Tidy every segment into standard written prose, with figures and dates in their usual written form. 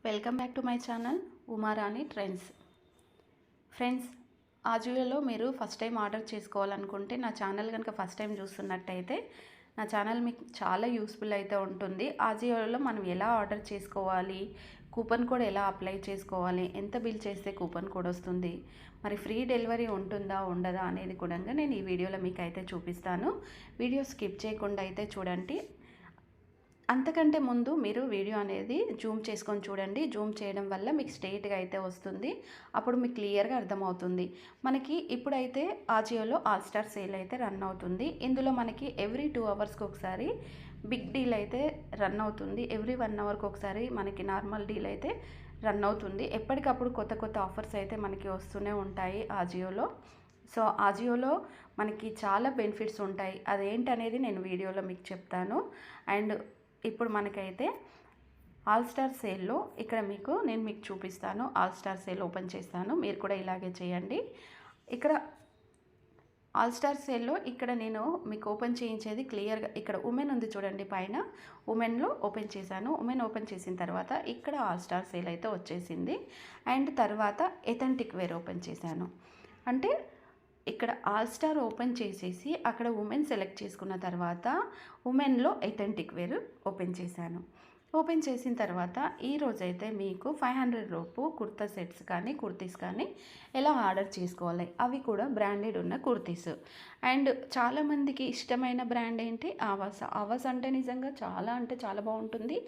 Welcome back to my channel Umarani trends. Friends, ఆజియోలో మీరు first time order చేసుకోవాలనుకుంటే నా ఛానల్ కనుక ఫస్ట్ టైం చూస్తున్నట్టయితే నా ఛానల్ మీకు చాలా యూస్ఫుల్ అయితే ఉంటుంది. ఆజియోలో మనం ఎలా ఆర్డర్ చేసుకోవాలి, కూపన్ కోడ్ ఎలా అప్లై చేసుకోవాలి, ఎంత బిల్ చేస్తే కూపన్ కోడ్ వస్తుంది, మరి ఫ్రీ డెలివరీ ఉంటుందా ఉండదా అనేది కూడా నేను ఈ వీడియోలో మీకు అయితే చూపిస్తాను. వీడియో స్కిప్ చేయకుండా అయితే చూడండి. అంతకంటే ముందు మీరు వీడియో అనేది జూమ్ చేసుకొని చూడండి. జూమ్ చేయడం వల్ల మీకు స్ట్రైట్గా అయితే వస్తుంది. అప్పుడు మీకు క్లియర్గా అర్థమవుతుంది. మనకి ఇప్పుడైతే ఆజియోలో ఆల్ స్టార్ సేల్ అయితే రన్ అవుతుంది. ఇందులో మనకి ఎవ్రీ 2 అవర్స్కి ఒకసారి బిగ్ డీల్ అయితే రన్ అవుతుంది. ఎవ్రీ 1 అవర్కి ఒకసారి మనకి నార్మల్ డీల్ అయితే రన్ అవుతుంది. ఎప్పటికప్పుడు కొత్త కొత్త ఆఫర్స్ అయితే మనకి వస్తూనే ఉంటాయి ఆజియోలో. సో ఆజియోలో మనకి చాలా బెనిఫిట్స్ ఉంటాయి. అదేంటనేది నేను వీడియోలో మీకు చెప్తాను. అండ్ ఇప్పుడు మనకైతే ఆల్ స్టార్ సేల్లో ఇక్కడ నేను మీకు చూపిస్తాను. ఆల్ స్టార్ సేల్ ఓపెన్ చేస్తాను, మీరు కూడా ఇలాగే చేయండి. ఇక్కడ ఆల్ స్టార్ సేల్లో ఇక్కడ నేను మీకు ఓపెన్ చేయించేది క్లియర్గా ఇక్కడ ఉమెన్ ఉంది చూడండి, పైన ఉమెన్లో ఓపెన్ చేశాను. ఉమెన్ ఓపెన్ చేసిన తర్వాత ఇక్కడ ఆల్ స్టార్ సేల్ అయితే వచ్చేసింది. అండ్ తర్వాత ఎథెంటిక్ వేర్ ఓపెన్ చేశాను. అంటే ఇక్కడ ఆల్ స్టార్ ఓపెన్ చేసేసి అక్కడ ఉమెన్ సెలెక్ట్ చేసుకున్న తర్వాత ఉమెన్లో ఎథెంటిక్ వేర్ ఓపెన్ చేశాను. ఓపెన్ చేసిన తర్వాత ఈరోజైతే మీకు 500 రూపు కుర్తా సెట్స్ కానీ కుర్తీస్ కానీ ఎలా ఆర్డర్ చేసుకోవాలి, అవి కూడా బ్రాండెడ్ ఉన్న కుర్తీస్. అండ్ చాలామందికి ఇష్టమైన బ్రాండ్ ఏంటి, ఆవాస్. ఆవాస్ అంటే నిజంగా అంటే చాలా బాగుంటుంది.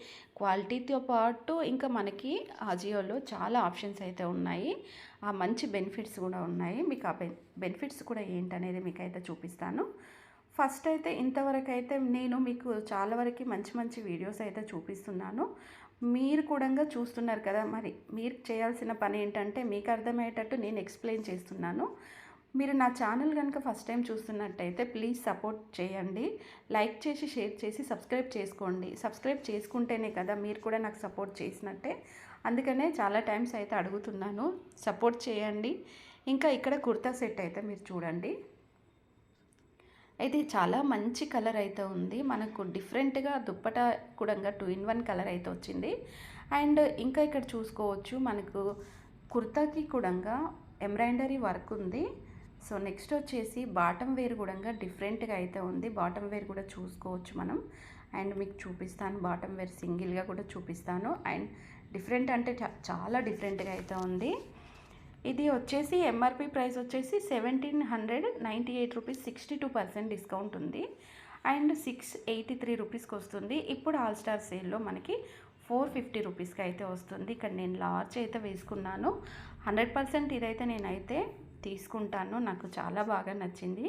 క్వాలిటీతో పాటు ఇంకా మనకి ఆజియోలో చాలా ఆప్షన్స్ అయితే ఉన్నాయి. ఆ మంచి బెనిఫిట్స్ కూడా ఉన్నాయి. మీకు ఆ బెనిఫిట్స్ కూడా ఏంటనేది మీకు అయితే చూపిస్తాను. ఫస్ట్ అయితే ఇంతవరకు అయితే నేను మీకు చాలా వరకు మంచి మంచి వీడియోస్ అయితే చూపిస్తున్నాను. మీరు కూడా చూస్తున్నారు కదా. మరి మీరు చేయాల్సిన పని ఏంటంటే మీకు అర్థమయ్యేటట్టు నేను ఎక్స్ప్లెయిన్ చేస్తున్నాను. మీరు నా ఛానల్ కనుక ఫస్ట్ టైం చూస్తున్నట్టయితే ప్లీజ్ సపోర్ట్ చేయండి. లైక్ చేసి షేర్ చేసి సబ్స్క్రైబ్ చేసుకోండి. సబ్స్క్రైబ్ చేసుకుంటేనే కదా మీరు కూడా నాకు సపోర్ట్ చేసినట్టే. అందుకనే చాలా టైమ్స్ అయితే అడుగుతున్నాను, సపోర్ట్ చేయండి. ఇంకా ఇక్కడ కుర్తా సెట్ అయితే మీరు చూడండి. ఇది చాలా మంచి కలర్ అయితే ఉంది. మనకు డిఫరెంట్గా దుప్పట కూడా 2 in 1 కలర్ అయితే వచ్చింది. అండ్ ఇంకా ఇక్కడ చూసుకోవచ్చు మనకు కుర్తాకి కూడా ఎంబ్రాయిడరీ వర్క్ ఉంది. సో నెక్స్ట్ వచ్చేసి బాటమ్ వేర్ కూడా డిఫరెంట్గా అయితే ఉంది. బాటమ్ వేర్ కూడా చూసుకోవచ్చు మనం. అండ్ మీకు చూపిస్తాను, బాటమ్ వేర్ సింగిల్గా కూడా చూపిస్తాను. అండ్ డిఫరెంట్ అంటే చాలా డిఫరెంట్గా అయితే ఉంది. ఇది వచ్చేసి ఎంఆర్పి ప్రైస్ వచ్చేసి 1798 రూపీస్, 62% డిస్కౌంట్ ఉంది. అండ్ 683 రూపీస్కి వస్తుంది. ఇప్పుడు ఆల్ స్టార్ సేల్లో మనకి 450 రూపీస్కి అయితే వస్తుంది. ఇక్కడ నేను లార్జ్ అయితే వేసుకున్నాను. 100% ఇదైతే నేనైతే తీసుకుంటాను. నాకు చాలా బాగా నచ్చింది.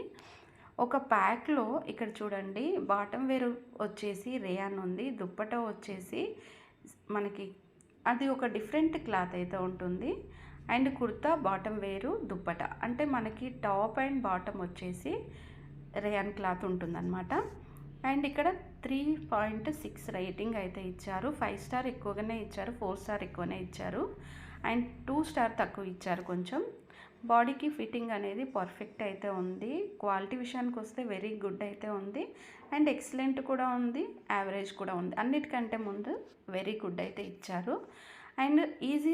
ఒక ప్యాక్లో ఇక్కడ చూడండి, బాటమ్ వేర్ వచ్చేసి రేయాన్ ఉంది, దుప్పట వచ్చేసి మనకి అది ఒక డిఫరెంట్ క్లాత్ అయితే ఉంటుంది. అండ్ కుర్తా బాటమ్ వేరు దుప్పట అంటే మనకి టాప్ అండ్ బాటమ్ వచ్చేసి రేయాన్ క్లాత్ ఉంటుందన్నమాట. అండ్ ఇక్కడ 3.6 రేటింగ్ అయితే ఇచ్చారు. 5 స్టార్ ఎక్కువగానే ఇచ్చారు, 4 స్టార్ ఎక్కువనే ఇచ్చారు. అండ్ 2 స్టార్ తక్కువ ఇచ్చారు కొంచెం. బాడీకి ఫిట్టింగ్ అనేది పర్ఫెక్ట్ అయితే ఉంది. క్వాలిటీ విషయానికి వస్తే వెరీ గుడ్ అయితే ఉంది. అండ్ ఎక్సలెంట్ కూడా ఉంది, యావరేజ్ కూడా ఉంది. అన్నిటికంటే ముందు వెరీ గుడ్ అయితే ఇచ్చారు. అండ్ ఈజీ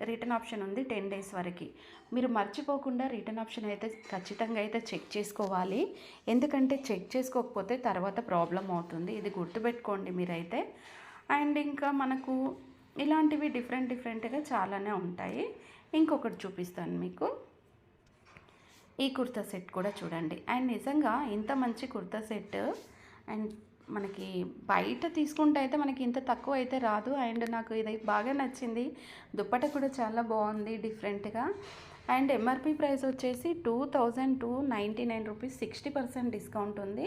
రిటర్న్ ఆప్షన్ ఉంది 10 days వరకు. మీరు మర్చిపోకుండా రిటర్న్ ఆప్షన్ అయితే ఖచ్చితంగా అయితే చెక్ చేసుకోవాలి. ఎందుకంటే చెక్ చేసుకోకపోతే తర్వాత ప్రాబ్లం అవుతుంది. ఇది గుర్తుపెట్టుకోండి మీరైతే. అండ్ ఇంకా మనకు ఇలాంటివి డిఫరెంట్గా చాలానే ఉంటాయి. ఇంకొకటి చూపిస్తాను మీకు. ఈ కుర్తా సెట్ కూడా చూడండి. అండ్ నిజంగా ఇంత మంచి కుర్తా సెట్ అండ్ మనకి బయట తీసుకుంటే అయితే మనకి ఇంత తక్కువ అయితే రాదు. అండ్ నాకు ఇది బాగా నచ్చింది. దుప్పట కూడా చాలా బాగుంది డిఫరెంట్గా. అండ్ ఎంఆర్పి ప్రైస్ వచ్చేసి 2299 రూపీస్, 60% డిస్కౌంట్ ఉంది.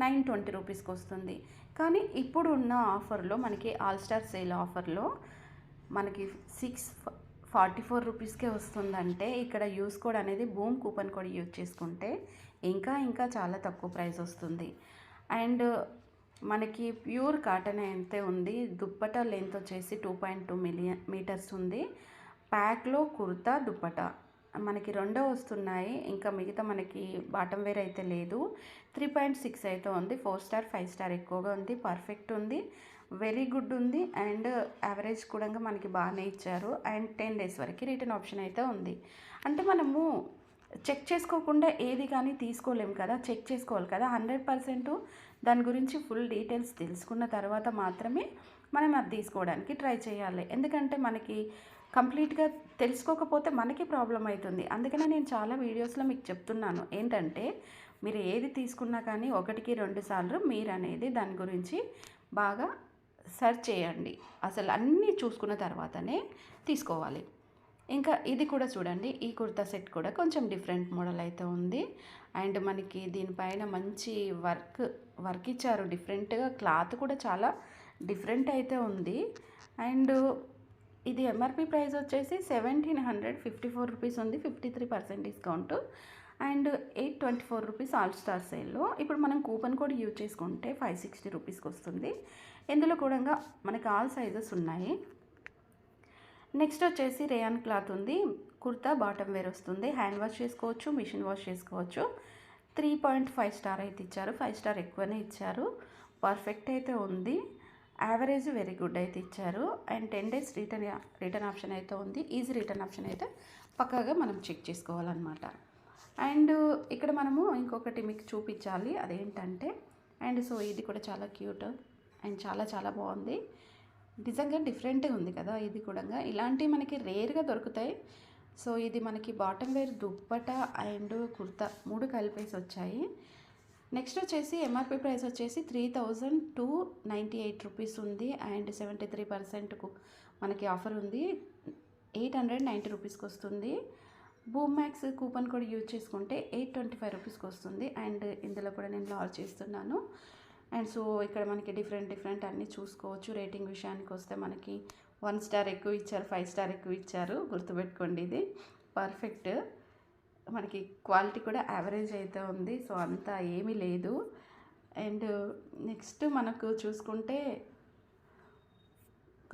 920 రూపీస్కి వస్తుంది. కానీ ఇప్పుడు ఉన్న ఆఫర్లో మనకి ఆల్ స్టార్ సేల్ ఆఫర్లో మనకి 644 రూపీస్కే వస్తుందంటే ఇక్కడ యూస్ కోడ్ అనేది బూమ్ కూపన్ కోడ్ యూజ్ చేసుకుంటే ఇంకా చాలా తక్కువ ప్రైస్ వస్తుంది. అండ్ మనకి ప్యూర్ కాటన్ అయితే ఉంది. దుప్పట లెంత్ వచ్చేసి 2.2 మీటర్స్ ఉంది. ప్యాక్లో కుర్తా దుప్పట మనకి 2 వస్తున్నాయి. ఇంకా మిగతా మనకి బాటమ్ వేర్ అయితే లేదు. 3.6 అయితే ఉంది. 4 స్టార్ 5 స్టార్ ఎక్కువగా ఉంది, పర్ఫెక్ట్ ఉంది. వెరీ గుడ్ ఉంది. అండ్ యావరేజ్ కూడా మనకి బాగానే ఇచ్చారు. అండ్ 10 డేస్ వరకు రిటర్న్ ఆప్షన్ అయితే ఉంది. అంటే మనము చెక్ చేసుకోకుండా ఏది కానీ తీసుకోలేము కదా, చెక్ చేసుకోవాలి కదా. 100% దాని గురించి ఫుల్ డీటెయిల్స్ తెలుసుకున్న తర్వాత మాత్రమే మనం అది తీసుకోవడానికి ట్రై చేయాలి. ఎందుకంటే మనకి కంప్లీట్గా తెలుసుకోకపోతే మనకి ప్రాబ్లం అవుతుంది. అందుకనే నేను చాలా వీడియోస్లో మీకు చెప్తున్నాను ఏంటంటే, మీరు ఏది తీసుకున్నా కానీ 1కి 2 సార్లు మీరు అనేది దాని గురించి బాగా సెర్చ్ చేయండి. అసలు అన్నీ చూసుకున్న తర్వాతనే తీసుకోవాలి. ఇంకా ఇది కూడా చూడండి, ఈ కుర్తా సెట్ కూడా కొంచెం డిఫరెంట్ మోడల్ అయితే ఉంది. అండ్ మనకి దీనిపైన మంచి వర్క్ ఇచ్చారు డిఫరెంట్గా. క్లాత్ కూడా చాలా డిఫరెంట్ అయితే ఉంది. అండ్ ఇది ఎంఆర్పి ప్రైస్ వచ్చేసి 1754 రూపీస్ ఉంది, 53% discount. And 824 rupees all star సేల్లో. ఇప్పుడు మనం కూపన్ కోడ్ యూజ్ చేసుకుంటే 560 రూపీస్కి వస్తుంది. ఇందులో కూడా మనకి ఆల్ సైజెస్ ఉన్నాయి. నెక్స్ట్ వచ్చేసి రేయాన్ క్లాత్ ఉంది. కుర్తా బాటమ్ వేర్ వస్తుంది. హ్యాండ్ వాష్ చేసుకోవచ్చు, మిషన్ వాష్ చేసుకోవచ్చు. 3.5 స్టార్ అయితే ఇచ్చారు, 5 స్టార్ ఎక్కువనే ఇచ్చారు. పర్ఫెక్ట్ అయితే ఉంది. యావరేజ్ వెరీ గుడ్ అయితే ఇచ్చారు. అండ్ 10 డేస్ రిటర్న్ ఆప్షన్ అయితే ఉంది. ఈజీ రిటర్న్ ఆప్షన్ అయితే పక్కాగా మనం చెక్ చేసుకోవాలన్నమాట. అండ్ ఇక్కడ మనము ఇంకొకటి మీకు చూపించాలి, అదేంటంటే సో ఇది కూడా చాలా క్యూట్ అండ్ చాలా చాలా బాగుంది. నిజంగా డిఫరెంట్గా ఉంది కదా. ఇది కూడా ఇలాంటివి మనకి రేర్గా దొరుకుతాయి. సో ఇది మనకి bottom wear dupatta and kurta 3 కలిపేసి వచ్చాయి. నెక్స్ట్ వచ్చేసి ఎంఆర్పి ప్రైస్ వచ్చేసి 3298 రూపీస్ ఉంది. అండ్ 73%కు మనకి ఆఫర్ ఉంది. 890 రూపీస్కి వస్తుంది. Boom max coupon code use చేసుకుంటే 825 రూపీస్కి వస్తుంది. అండ్ ఇందులో కూడా నేను లాంచ్ చేస్తున్నాను. అండ్ సో ఇక్కడ మనకి డిఫరెంట్ అన్నీ చూసుకోవచ్చు. రేటింగ్ విషయానికి వస్తే మనకి 1 స్టార్ ఎక్కువ ఇచ్చారు, 5 స్టార్ ఎక్కువ ఇచ్చారు. గుర్తుపెట్టుకోండి, ఇది పర్ఫెక్ట్. మనకి క్వాలిటీ కూడా యావరేజ్ అయితే ఉంది. సో అంత ఏమీ లేదు. అండ్ నెక్స్ట్ మనకు చూసుకుంటే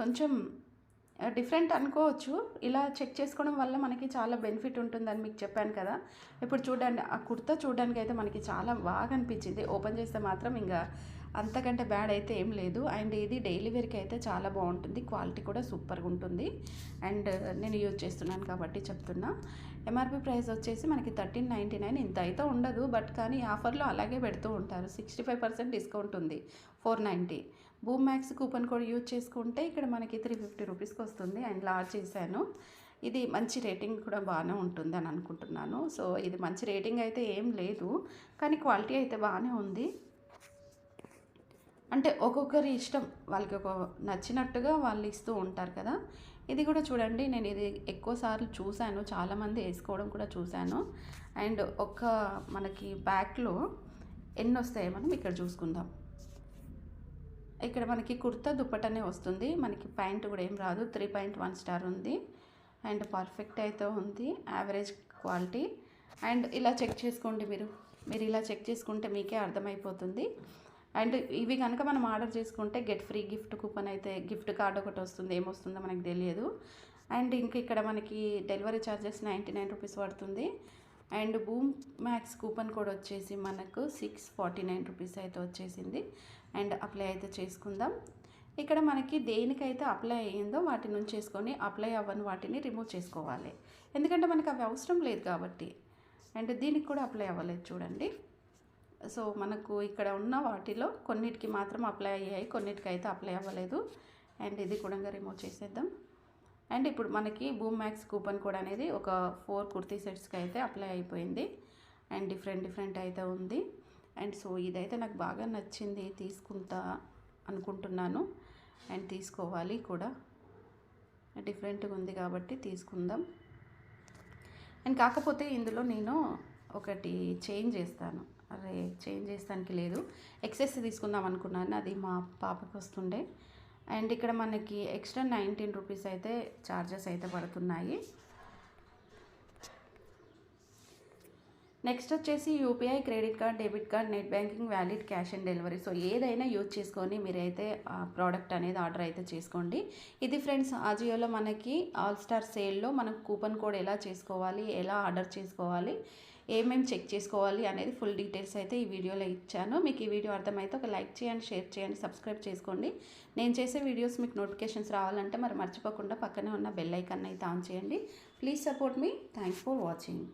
కొంచెం డిఫరెంట్ అనుకోవచ్చు. ఇలా చెక్ చేసుకోవడం వల్ల మనకి చాలా బెనిఫిట్ ఉంటుందని మీకు చెప్పాను కదా. ఇప్పుడు చూడండి, ఆ కుర్తా చూడడానికి అయితే మనకి చాలా బాగా అనిపించింది. ఓపెన్ చేస్తే మాత్రం ఇంకా అంతకంటే బ్యాడ్ అయితే ఏం లేదు. అండ్ ఇది డైలీ వేర్కి అయితే చాలా బాగుంటుంది. క్వాలిటీ కూడా సూపర్గా ఉంటుంది. అండ్ నేను యూజ్ చేస్తున్నాను కాబట్టి చెప్తున్నా. ఎంఆర్పి ప్రైస్ వచ్చేసి మనకి 1399. ఇంత అయితే ఉండదు, బట్ కానీ ఆఫర్లో అలాగే పెడుతూ ఉంటారు. 65% డిస్కౌంట్ ఉంది, 490. Boom max coupon code use చేసుకుంటే ఇక్కడ మనకి 350 రూపీస్కి వస్తుంది. అండ్ లార్జ్ చేశాను. ఇది మంచి రేటింగ్ కూడా బాగానే ఉంటుంది అని అనుకుంటున్నాను. సో ఇది మంచి రేటింగ్ అయితే ఏం లేదు, కానీ క్వాలిటీ అయితే బాగానే ఉంది. అంటే ఒక్కొక్కరి ఇష్టం, వాళ్ళకి ఒక నచ్చినట్టుగా వాళ్ళు ఇస్తూ ఉంటారు కదా. ఇది కూడా చూడండి, నేను ఇది ఎక్కువసార్లు చూశాను, చాలామంది వేసుకోవడం కూడా చూశాను. అండ్ మనకి బ్యాక్లో ఎన్ని వస్తాయో మనం ఇక్కడ చూసుకుందాం. ఇక్కడ మనకి కుర్తా దుప్పటనే వస్తుంది, మనకి ప్యాంట్ కూడా ఏం రాదు. 3.1 స్టార్ ఉంది. అండ్ పర్ఫెక్ట్ అయితే ఉంది, యావరేజ్ క్వాలిటీ. అండ్ ఇలా చెక్ చేసుకోండి, మీరు ఇలా చెక్ చేసుకుంటే మీకే అర్థమైపోతుంది. అండ్ ఇవి కనుక మనం ఆర్డర్ చేసుకుంటే గెట్ ఫ్రీ గిఫ్ట్ కూపన్ అయితే, గిఫ్ట్ కార్డ్ ఒకటి వస్తుంది. ఏమొస్తుందో మనకు తెలియదు. అండ్ ఇంక ఇక్కడ మనకి డెలివరీ ఛార్జెస్ 99 రూపీస్ పడుతుంది. And boom max coupon code వచ్చేసి మనకు 649 రూపీస్ అయితే వచ్చేసింది. అండ్ అప్లై అయితే చేసుకుందాం. ఇక్కడ మనకి దేనికైతే అప్లై అయ్యిందో వాటి నుంచి చేసుకొని, అప్లై అవ్వని వాటిని రిమూవ్ చేసుకోవాలి. ఎందుకంటే మనకు అవి అవసరం లేదు కాబట్టి. అండ్ దీనికి కూడా అప్లై అవ్వలేదు చూడండి. సో మనకు ఇక్కడ ఉన్న వాటిలో కొన్నిటికి మాత్రం అప్లై అయ్యాయి, కొన్నిటికి అయితే అప్లై అవ్వలేదు. అండ్ ఇది కూడా రిమూవ్ చేసేద్దాం. అండ్ ఇప్పుడు మనకి బూమ్ మ్యాక్స్ కూపన్ కోడ్ అనేది ఒక 4 కుర్తీ సెట్స్కి అయితే అప్లై అయిపోయింది. అండ్ డిఫరెంట్ అయితే ఉంది. అండ్ సో ఇదైతే నాకు బాగా నచ్చింది, తీసుకుంటా అనుకుంటున్నాను. అండ్ తీసుకోవాలి కూడా, డిఫరెంట్గా ఉంది కాబట్టి తీసుకుందాం. అండ్ కాకపోతే ఇందులో నేను ఒకటి చేంజ్ చేస్తాను. చేంజ్ చేస్తానికి లేదు, ఎక్సెస్ తీసుకుందాం అనుకున్నాను, అది మా పాపకి వస్తుండే. అండ్ ఇక్కడ మనకి ఎక్స్ట్రా 19 రూపీస్ అయితే ఛార్జెస్ అయితే పడుతున్నాయి. నెక్స్ట్ వచ్చేసి UPI, credit card, debit card, net banking, valid, cash on delivery. So ఏదైనా యూజ్ చేసుకొని మీరైతే ఆ ప్రోడక్ట్ అనేది ఆర్డర్ అయితే చేసుకోండి. ఇది ఫ్రెండ్స్, ఆజియోలో మనకి ఆల్ స్టార్ సేల్లో మనకు కూపన్ కోడ్ ఎలా చేసుకోవాలి, ఎలా ఆర్డర్ చేసుకోవాలి, ఏమేమి చెక్ చేసుకోవాలి అనేది ఫుల్ డీటెయిల్స్ అయితే ఈ వీడియోలో ఇచ్చాను. మీకు ఈ వీడియో అర్థమైతే ఒక లైక్ చేయండి, షేర్ చేయండి, సబ్స్క్రైబ్ చేసుకోండి. నేను చేసే వీడియోస్ మీకు నోటిఫికేషన్స్ రావాలంటే మరి మర్చిపోకుండా పక్కనే ఉన్న బెల్ ఐకాన్ అయితే ఆన్ చేయండి. Please support me. Thanks for watching.